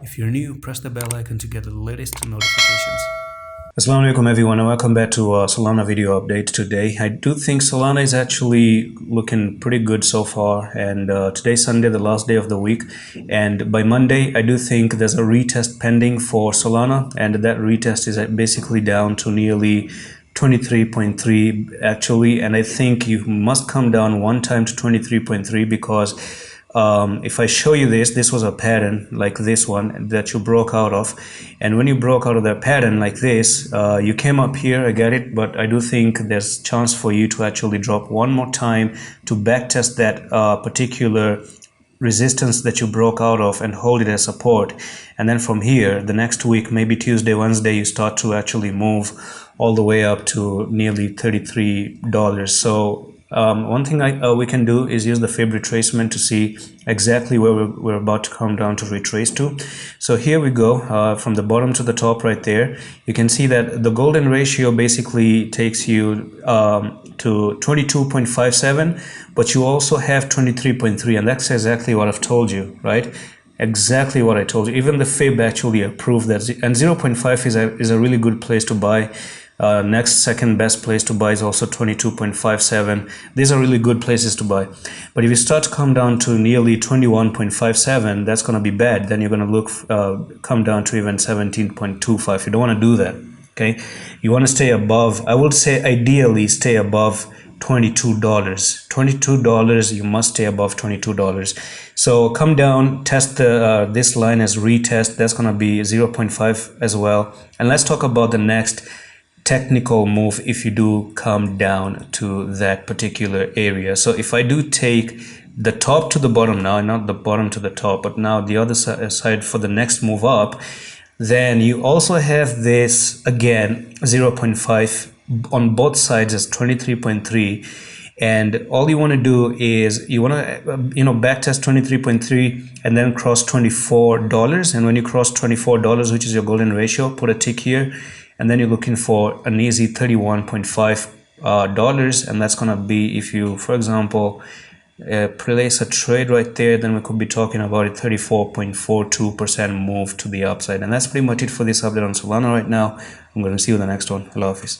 If you're new, press the bell icon to get the latest notifications. Assalamu alaikum everyone, and welcome back to Solana video update today. I do think Solana is actually looking pretty good so far, and today's Sunday, the last day of the week, and by Monday I do think there's a retest pending for Solana, and that retest is basically down to nearly 23.3 actually, and I think you must come down one time to 23.3 because if I show you this was a pattern like this one that you broke out of, and when you broke out of that pattern like this, you came up here, I get it, but I do think there's chance for you to actually drop one more time to backtest that particular resistance that you broke out of and hold it as support. And then from here, the next week, maybe Tuesday, Wednesday, you start to actually move all the way up to nearly $33. So one thing we can do is use the Fibb retracement to see exactly where we're about to come down to retrace to. So here we go, from the bottom to the top right there. You can see that the golden ratio basically takes you to 22.57, but you also have 23.3, and that's exactly what I've told you, right? Exactly what I told you. Even the Fibb actually approved that, and 0.5 is a really good place to buy. Next second best place to buy is also 22.57. These are really good places to buy. But if you start to come down to nearly 21.57, that's going to be bad. Then you're going to come down to even 17.25. You don't want to do that. Okay, you want to stay above. I would say ideally stay above $22. $22, you must stay above $22. So come down, test the this line as retest. That's going to be 0.5 as well. And let's talk about the next technical move if you do come down to that particular area. So if I do take the top to the bottom now, not the bottom to the top, but now the other side for the next move up, then you also have this again 0.5 on both sides as 23.3, and all you want to do is you want to backtest 23.3 and then cross $24, and when you cross $24, which is your golden ratio, put a tick here, and then you're looking for an easy $31.5 and that's gonna be, if you for example place a trade right there, then we could be talking about a 34.42% move to the upside. And that's pretty much it for this update on Solana right now. I'm going to see you in the next one. Hello, Hafiz.